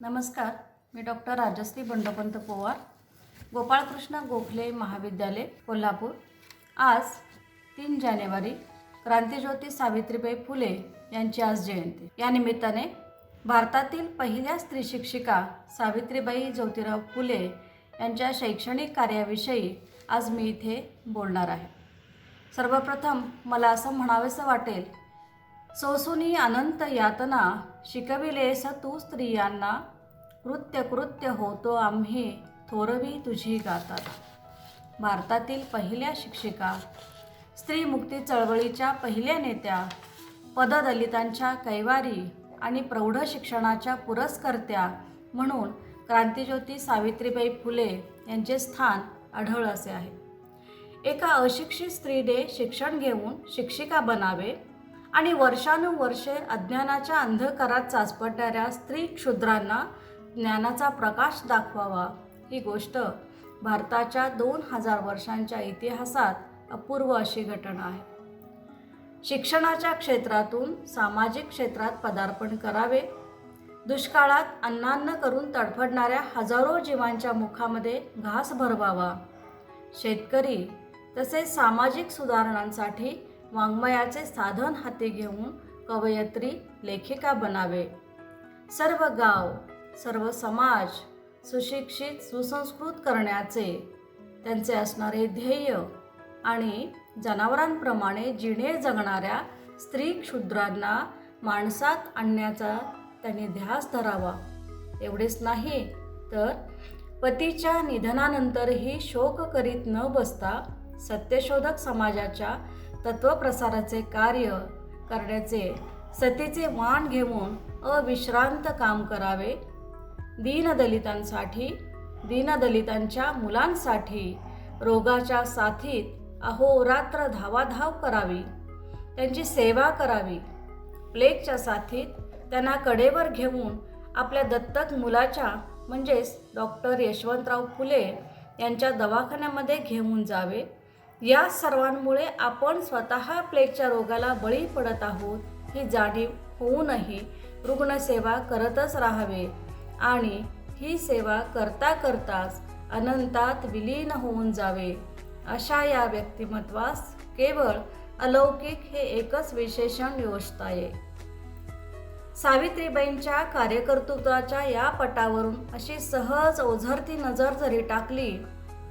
नमस्कार, मी डॉक्टर राजश्री बंडोपंत पवार, गोपाळकृष्ण गोखले महाविद्यालय कोल्हापूर। आज 3 जानेवारी क्रांतिज्योती सावित्रीबाई फुले यांची आज जयंती। या निमित्ताने भारतातील पहिल्या स्त्री शिक्षिका सावित्रीबाई ज्योतिराव फुले यांच्या शैक्षणिक कार्याविषयी आज मी इथे बोलणार आहे। सर्वप्रथम मला असं म्हणावेसं वाटेल, सोसुनी अनंत यातना शिकविलेस तू स्त्रियांना, कृत्य कृत्य होतो आम्ही थोरवी तुझी गातात। भारतातील पहिल्या शिक्षिका, स्त्री मुक्ती चळवळीच्या पहिल्या नेत्या, पददलितांच्या कैवारी आणि प्रौढ शिक्षणाच्या पुरस्कर्त्या म्हणून क्रांतिज्योती सावित्रीबाई फुले यांचे स्थान आढळ असे आहे। एका अशिक्षित स्त्रीने शिक्षण घेऊन शिक्षिका बनावे आणि वर्षानुवर्षे अज्ञानाच्या अंधकारात चाचपडणाऱ्या स्त्री क्षुद्रांना ज्ञानाचा प्रकाश दाखवावा, ही गोष्ट भारताच्या 2000 वर्षांच्या इतिहासात अपूर्व अशी घटना आहे। शिक्षणाच्या क्षेत्रातून सामाजिक क्षेत्रात पदार्पण करावे, दुष्काळात अन्नान्न करून तडफडणाऱ्या हजारो जीवांच्या मुखामध्ये घास भरवावा, शेतकरी तसेच सामाजिक सुधारणांसाठी वाङ्मयाचे साधन हाती घेऊन कवयित्री लेखिका बनावे, सर्व गाव सर्व समाज सुशिक्षित सुसंस्कृत करण्याचे त्यांचे असणारे ध्येय आणि जनावरांप्रमाणे जिणे जगणाऱ्या स्त्री क्षुद्रांना माणसात आणण्याचा त्यांनी ध्यास धरावा। एवढेच नाही तर पतीच्या निधनानंतरही शोक करीत न बसता सत्यशोधक समाजाच्या तत्वप्रसाराचे कार्य करण्याचे सतीचे वाण घेऊन अविश्रांत काम करावे, दीनदलितांसाठी, दीनदलितांच्या मुलांसाठी रोगाच्या साथीत अहोरात्र धावाधाव करावी, त्यांची सेवा करावी, प्लेगच्या साथीत त्यांना कडेवर घेऊन आपल्या दत्तक मुलाच्या म्हणजेच डॉक्टर यशवंतराव फुले यांच्या दवाखान्यामध्ये घेऊन जावे। या सर्वांमुळे आपण स्वतः प्लेगच्या रोगाला बळी पडत आहोत ही जाणीव होऊनही रुग्णसेवा करतच राहावे आणि ही सेवा करता करताच अनंतात विलीन होऊन जावे, अशा या व्यक्तिमत्वास केवळ अलौकिक हे एकच विशेषण योजताये। सावित्रीबाईंच्या कार्यकर्तृत्वाच्या या पटावरून अशी सहज ओझरती नजर जरी टाकली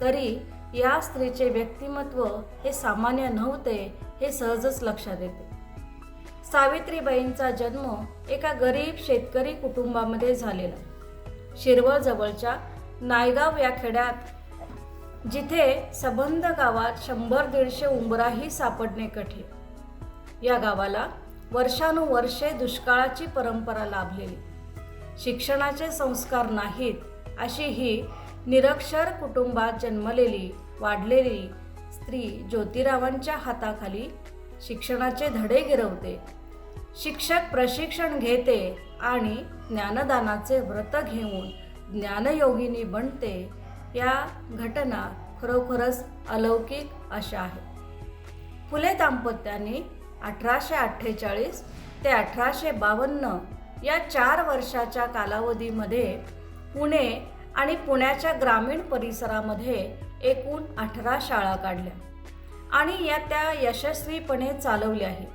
तरी या स्त्रीचे व्यक्तिमत्व हे सामान्य नव्हते हे सहजच लक्षात येते। सावित्रीबाईंचा जन्म एका गरीब शेतकरी कुटुंबामध्ये झालेला, शिरवळ जवळच्या नायगाव या खेड्यात, जिथे सबंध गावात 100-150 उंबराही सापडणे कठीण। या गावाला वर्षानुवर्षे दुष्काळाची परंपरा लाभलेली, शिक्षणाचे संस्कार नाहीत अशी ही निरक्षर कुटुंबात जन्मलेली वाढलेली स्त्री ज्योतिरावांच्या हाताखाली शिक्षणाचे धडे गिरवते, शिक्षक प्रशिक्षण घेते आणि ज्ञानदानाचे व्रत घेऊन ज्ञानयोगिनी बनते। या घटना खरोखरच अलौकिक अशा आहेत। फुले दाम्पत्याने 1848 ते 1852 या 4 वर्षाच्या कालावधीमध्ये पुणे आणि पुण्याच्या ग्रामीण परिसरामध्ये एकूण 18 शाळा काढल्या आणि या त्या यशस्वीपणे चालवल्याही।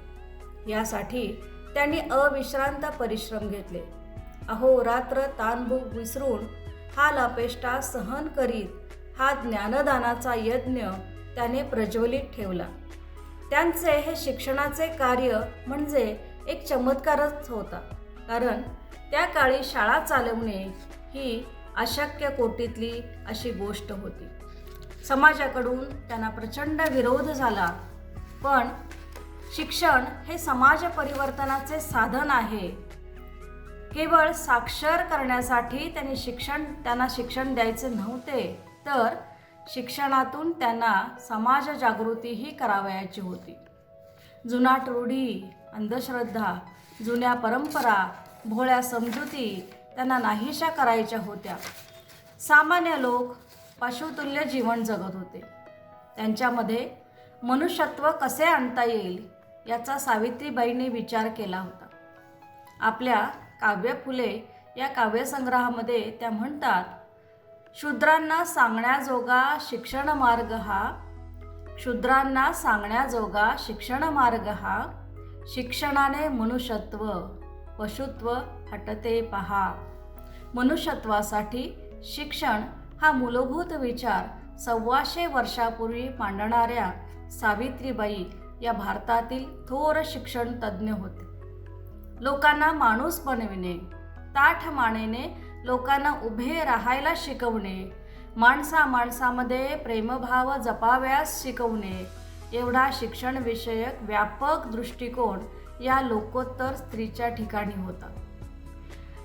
यासाठी त्यांनी अविश्रांत परिश्रम घेतले, अहोरात्र ताणभूक विसरून हाल अपेष्टा सहन करीत हा ज्ञानदानाचा यज्ञ त्याने प्रज्वलित ठेवला। त्यांचे हे शिक्षणाचे कार्य म्हणजे एक चमत्कारच होता, कारण त्या काळी शाळा चालवणे ही अशक्य कोटीतली अशी गोष्ट होती। समाजाकडून त्यांना प्रचंड विरोध झाला, पण शिक्षण हे समाज परिवर्तनाचे साधन आहे। केवळ साक्षर करण्यासाठी त्यांना शिक्षण द्यायचे नव्हते, तर शिक्षणातून त्यांना समाज जागृतीही करावयाची होती। जुनाट रूढी, अंधश्रद्धा, जुन्या परंपरा, भोळ्या समजुती त्यांना नाहीशा करायच्या होत्या। सामान्य लोक पशुतुल्य जीवन जगत होते, त्यांच्यामध्ये मनुष्यत्व कसे आणता येईल याचा सावित्रीबाईंनी विचार केला होता। आपल्या काव्य फुले या काव्यसंग्रहामध्ये त्या म्हणतात, शूद्रांना सांगण्याजोगा शिक्षण मार्ग हा, शूद्रांना सांगण्याजोगा शिक्षण मार्ग हा, शिक्षणाने मनुष्यत्व पशुत्व हटते पहा. मनुष्यत्वासाठी शिक्षण हा मूलभूत विचार 125 वर्षापूर्वी मांडणाऱ्या सावित्रीबाई या भारतातील थोर शिक्षण तज्ज्ञ होते. लोकांना माणूस बनविणे, ताठ मानेने लोकांना उभे राहायला शिकवणे, माणसामध्ये प्रेमभाव जपाव्यास शिकवणे, एवढा शिक्षणविषयक व्यापक दृष्टिकोन या लोकोत्तर स्त्रीच्या ठिकाणी होता.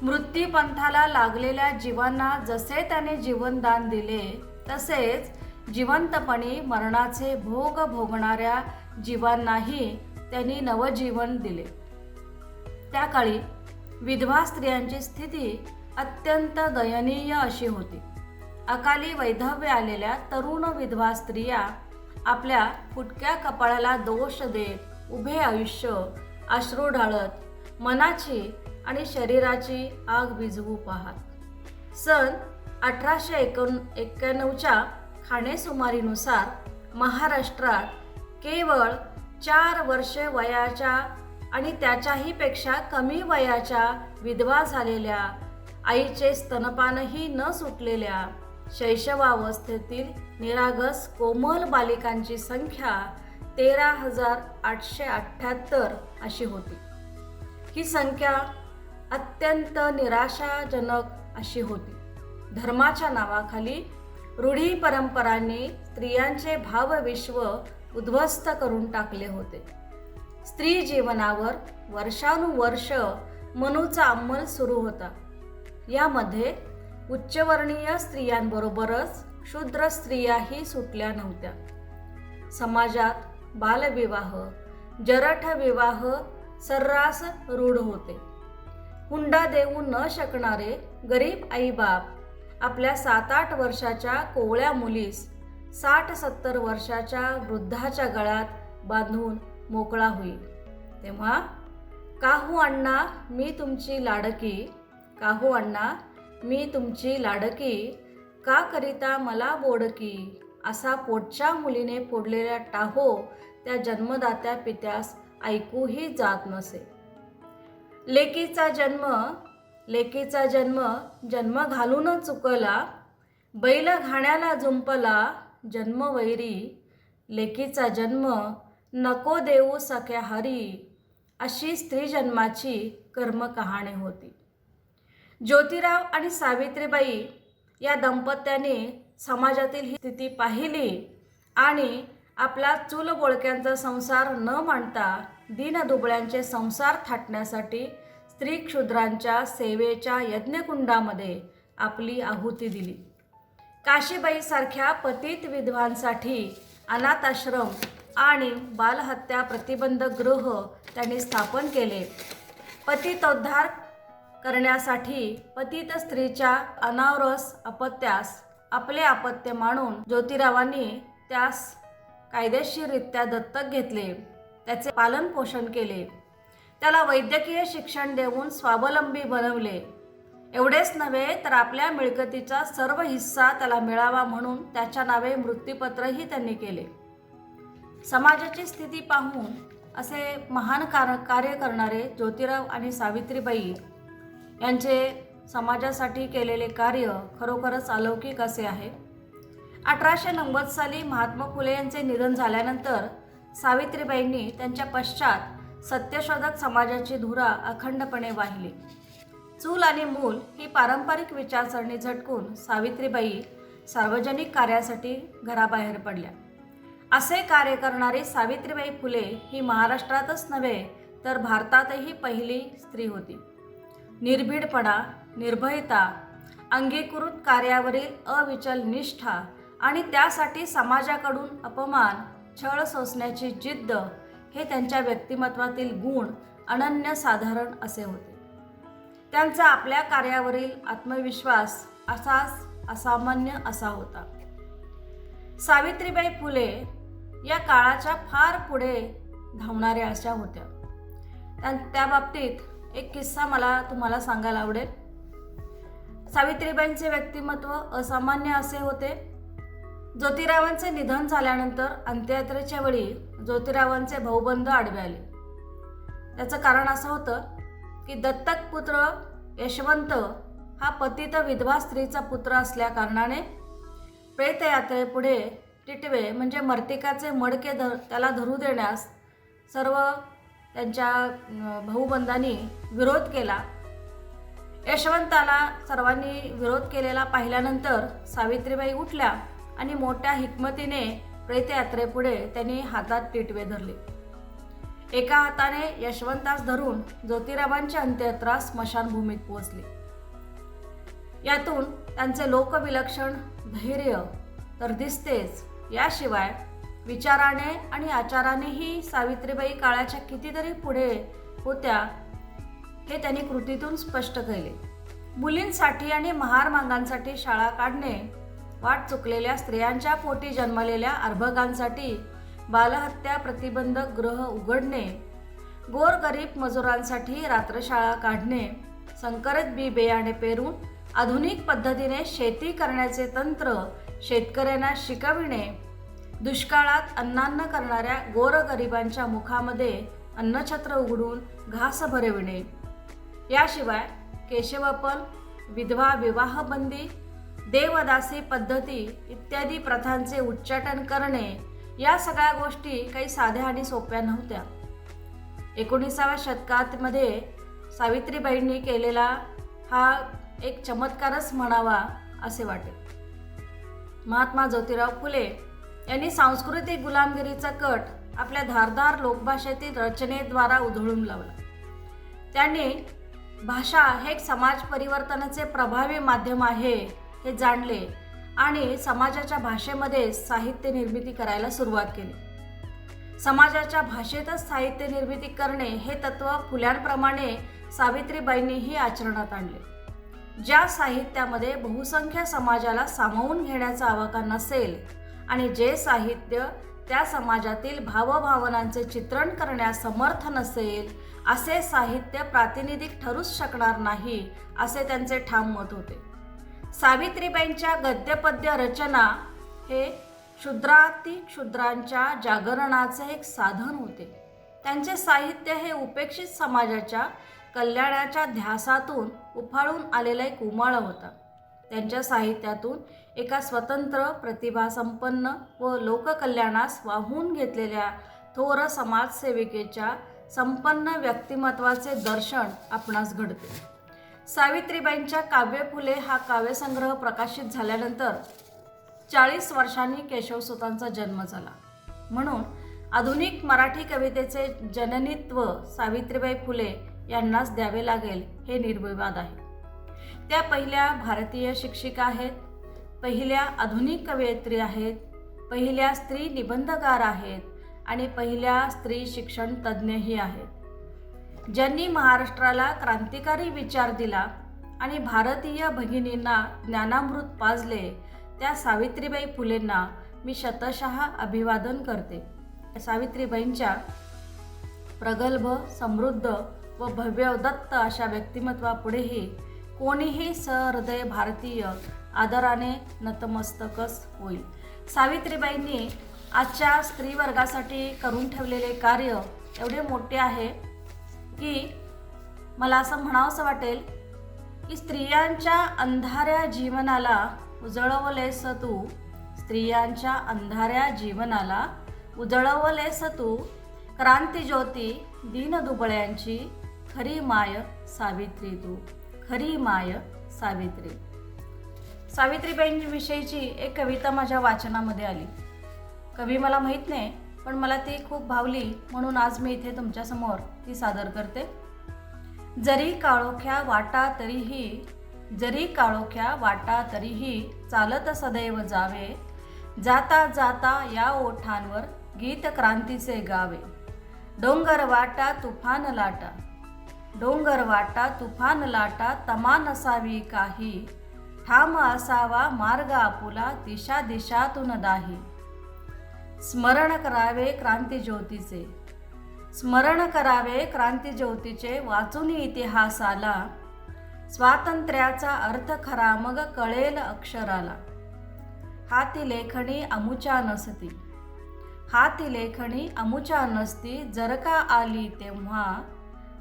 मृत्यूपंथाला लागलेल्या जीवांना जसे त्याने जीवनदान दिले, तसेच जिवंतपणी मरणाचे भोग भोगणाऱ्या जीवांनाही त्यांनी नवजीवन दिले. त्या काळी विधवा स्त्रियांची स्थिती अत्यंत दयनीय अशी होती. अकाली वैधव्य आलेल्या तरुण विधवा स्त्रिया आपल्या फुटक्या कपाळाला दोष देत उभे आयुष्य अश्रू ढाळत मनाची आणि शरीराची आग विझवू पाहत. सन 1891च्या खाणेसुमारीनुसार महाराष्ट्रात केवळ 4 वर्षे वयाच्या आणि त्याच्याही पेक्षा कमी वयाच्या विधवा झालेल्या, आईचे स्तनपानही न सुटलेल्या शैशवावस्थेतील निरागस कोमल बालिकांची संख्या 13,878 अशी होती. ही संख्या अत्यंत निराशाजनक अशी होती. धर्माच्या नावाखाली रूढी परंपरांनी स्त्रियांचे भावविश्व उद्ध्वस्त करून टाकले होते. स्त्री जीवनावर वर्षानुवर्ष मनूचा अंमल सुरू होता. यामध्ये उच्चवर्णीय स्त्रियांबरोबरच शूद्र स्त्रियाही सुटल्या नव्हत्या. समाजात बालविवाह, जरठ विवाह सर्रास रूढ होते. हुंडा देऊ न शकणारे गरीब आईबाप आपल्या 7-8 वर्षाच्या कोवळ्या मुलीस 60-70 वर्षाच्या वृद्धाच्या गळ्यात बांधून मोकळा होईल. तेव्हा काहू अण्णा मी तुमची लाडकी, काहू अण्णा मी तुमची लाडकी, का करिता मला बोडकी, असा पोटच्या मुलीने फोडलेला टाहो त्या जन्मदात्या पित्यास ऐकूही जात नसे. लेकीचा जन्म जन्म घालून चुकला, बैल घाण्याला जुंपला जन्मवैरी, लेकीचा जन्म नको देऊ सख्या हरी, अशी स्त्री जन्माची कर्मकहाणी होती. ज्योतिराव आणि सावित्रीबाई या दंपत्याने समाजातील ही स्थिती पाहिली आणि आपला चूलबोळक्यांचा संसार न मांडता दीनदुबळ्यांचे संसार थाटण्यासाठी स्त्री क्षुद्रांच्या सेवेच्या यज्ञकुंडामध्ये आपली आहुती दिली. काशीबाईसारख्या पतित विधवांसाठी अनाथाश्रम आणि बालहत्या प्रतिबंधक गृह त्यांनी स्थापन केले. पतितोद्धार करण्यासाठी पतित स्त्रीच्या अनावरस अपत्यास आपले अपत्य मानून ज्योतिरावांनी त्यास कायदेशीररित्या दत्तक घेतले, त्याचे पालन पोषण केले, त्याला वैद्यकीय शिक्षण देऊन स्वावलंबी बनवले. एवढेच नव्हे तर आपल्या मिळकतीचा सर्व हिस्सा त्याला मिळावा म्हणून त्याच्या नावे मृत्यूपत्रही त्यांनी केले. समाजाची स्थिती पाहून असे महान कार्य करणारे ज्योतिराव आणि सावित्रीबाई यांचे समाजासाठी केलेले कार्य खरोखरच अलौकिक असे आहे. 1890 साली महात्मा फुले यांचे निधन झाल्यानंतर सावित्रीबाईंनी त्यांच्या पश्चात सत्यशोधक समाजाची धुरा अखंडपणे वाहिली. चूल आणि मूल ही पारंपरिक विचारसरणी झटकून सावित्रीबाई सार्वजनिक कार्यासाठी घराबाहेर पडल्या. असे कार्य करणारी सावित्रीबाई फुले ही महाराष्ट्रातच नव्हे तर भारतातही पहिली स्त्री होती. निर्भीडपणा, निर्भयता, अंगीकृत कार्यावरील अविचल निष्ठा आणि त्यासाठी समाजाकडून अपमान, छळ सोसण्याची जिद्द हे त्यांच्या व्यक्तिमत्वातील गुण अनन्यसाधारण असे होते. त्यांचा आपल्या कार्यावरील आत्मविश्वास असाच असामान्य असा होता. सावित्रीबाई फुले या काळाच्या फार पुढे धावणाऱ्या अशा होत्या. त्या बाबतीत एक किस्सा मला तुम्हाला सांगायला आवडेल. सावित्रीबाईंचे व्यक्तिमत्व असामान्य असे होते. ज्योतिरावांचे निधन झाल्यानंतर अंत्ययात्रेच्या वेळी ज्योतिरावांचे भाऊबंद आडवे आले. त्याचं कारण असं होतं की दत्तक पुत्र यशवंत हा पतित विधवा स्त्रीचा पुत्र असल्या कारणाने प्रेतयात्रेपुढे टिटवे म्हणजे मर्तिकाचे मडके त्याला धरू देण्यास सर्व त्यांच्या भाऊबंदांनी विरोध केला. यशवंताला सर्वांनी विरोध केलेला पाहिल्यानंतर सावित्रीबाई उठल्या आणि मोठ्या हिकमतीने प्रेतयात्रेपुढे त्यांनी हातात टिटवे धरले. एका हाताने यशवंतास धरून ज्योतिरावांच्या अंत्ययात्रा स्मशानभूमीत पोहोचली. यातून त्यांचे लोकविलक्षण धैर्य तर दिसतेच, याशिवाय विचाराने आणि आचारानेही सावित्रीबाई काळाच्या कितीतरी पुढे होत्या हे त्यांनी कृतीतून स्पष्ट केले. मुलींसाठी आणि महारमांगांसाठी शाळा काढणे, वाट चुकलेल्या स्त्रियांच्या पोटी जन्मलेल्या अर्भकांसाठी बालहत्या प्रतिबंधक गृह उघडणे, गोरगरीब मजुरांसाठी रात्रशाळा काढणे, संकरित बी बियाणे पेरून आधुनिक पद्धतीने शेती करण्याचे तंत्र शेतकऱ्यांना शिकविणे, दुष्काळात अन्नान्न करणाऱ्या गोरगरिबांच्या मुखामध्ये अन्नछत्र उघडून घास भरविणे, याशिवाय केशवपन, विधवा विवाहबंदी, देवदासी पद्धती इत्यादी प्रथांचे उच्चाटन करणे, या सगळ्या गोष्टी काही साध्या आणि सोप्या नव्हत्या. 19व्या शतकामध्ये सावित्रीबाईंनी केलेला हा एक चमत्कारच म्हणावा असे वाटेल. महात्मा ज्योतिराव फुले यांनी सांस्कृतिक गुलामगिरीचा कट आपल्या धारदार लोकभाषेतील रचनेद्वारा उधळून लावला. त्यांनी भाषा हे एक समाज परिवर्तनाचे प्रभावी माध्यम आहे हे जाणले आणि समाजाच्या भाषेमध्ये साहित्य निर्मिती करायला सुरुवात केली. समाजाच्या भाषेतच साहित्य निर्मिती करणे हे तत्त्व फुल्यांप्रमाणे सावित्रीबाईंनीही आचरणात आणले. ज्या साहित्यामध्ये बहुसंख्य समाजाला सामावून घेण्याचा आवाका नसेल आणि जे साहित्य त्या समाजातील भावभावनांचे चित्रण करण्यास समर्थ नसेल, असे साहित्य प्रातिनिधिक ठरूच शकणार नाही, असे त्यांचे ठाम मत होते. सावित्रीबाईंच्या गद्यपद्य रचना हे क्षुद्रातिक्षुद्रांच्या जागरणाचे एक साधन होते. त्यांचे साहित्य हे उपेक्षित समाजाच्या कल्याणाच्या ध्यासातून उफाळून आलेला एक उमाळा होता. त्यांच्या साहित्यातून एका स्वतंत्र, प्रतिभासंपन्न व लोककल्याणास वाहून घेतलेल्या थोर समाजसेविकेच्या संपन्न व्यक्तिमत्वाचे दर्शन आपणास घडते. सावित्रीबाईंच्या काव्य फुले हा काव्यसंग्रह प्रकाशित झाल्यानंतर 40 वर्षांनी केशवसुतांचा जन्म झाला. म्हणून आधुनिक मराठी कवितेचे जननीत्व सावित्रीबाई फुले यांनाच द्यावे लागेल हे निर्विवाद आहे. त्या पहिल्या भारतीय शिक्षिका आहेत, पहिल्या आधुनिक कवयित्री आहेत, पहिल्या स्त्री निबंधकार आहेत आणि पहिल्या स्त्री शिक्षण तज्ज्ञही आहेत. ज्यांनी महाराष्ट्राला क्रांतिकारी विचार दिला आणि भारतीय भगिनींना ज्ञानामृत पाजले, त्या सावित्रीबाई फुलेंना मी शतशः अभिवादन करते. सावित्रीबाईंच्या प्रगल्भ, समृद्ध व भव्योदत्त अशा व्यक्तिमत्वापुढेही कोणीही सहृदय भारतीय आदराने नतमस्तकच होईल. सावित्रीबाईंनी आजच्या स्त्रीवर्गासाठी करून ठेवलेले कार्य एवढे मोठे आहे की मला असं म्हणावंसं वाटेल की स्त्रियांच्या अंधाऱ्या जीवनाला उजळवलेस तू, स्त्रियांच्या अंधाऱ्या जीवनाला उजळवलेस तू, क्रांतिज्योती दीनदुबळ्यांची, खरी माय सावित्री तू, खरी माय सावित्री. सावित्रीबाईंविषयीची एक कविता माझ्या वाचनामध्ये आली. कवी मला माहीत नाही, पण मला ती खूप भावली म्हणून आज मी इथे तुमच्यासमोर ती सादर करते. जरी काळोख्या वाटा तरीही, जरी काळोख्या वाटा तरीही चालत सदैव जावे, जाता जाता या ओठांवर गीत क्रांतीचे गावे. डोंगर वाटा तुफान लाटा, डोंगर वाटा तुफान लाटा, तमा नसावी काही, ठाम असावा मार्ग आपुला, दिशा दिशातून दाही. स्मरण करावे क्रांतिज्योतीचे, स्मरण करावे क्रांतिज्योतीचे, वाचून इतिहासाला, स्वातंत्र्याचा अर्थ खरा मग कळेल अक्षराला. हाती लेखणी अमुच्या नसती, हाती लेखणी अमुच्या नसती, जर का आली तेव्हा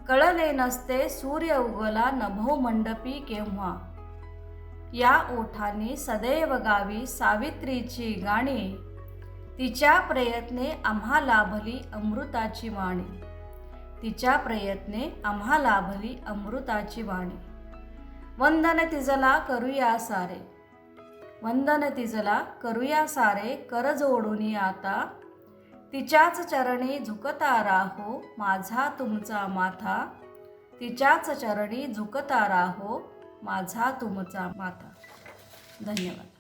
कळले नसते सूर्य उगला नभो मंडपी केव्हा. या ओठांनी सदैव गावी सावित्रीची गाणी, तिच्या प्रयत्ने आम्हा लाभली अमृताची वाणी, तिच्या प्रयत्ने आम्हा लाभली अमृताची वाणी. वंदन तिजला करूया सारे, वंदन तिजला करूया सारे, कर जोडून आता तिच्याच चरणी झुकता राहो माझा तुमचा माथा, तिच्याच चरणी झुकता राहो माझा तुमचा माथा. धन्यवाद.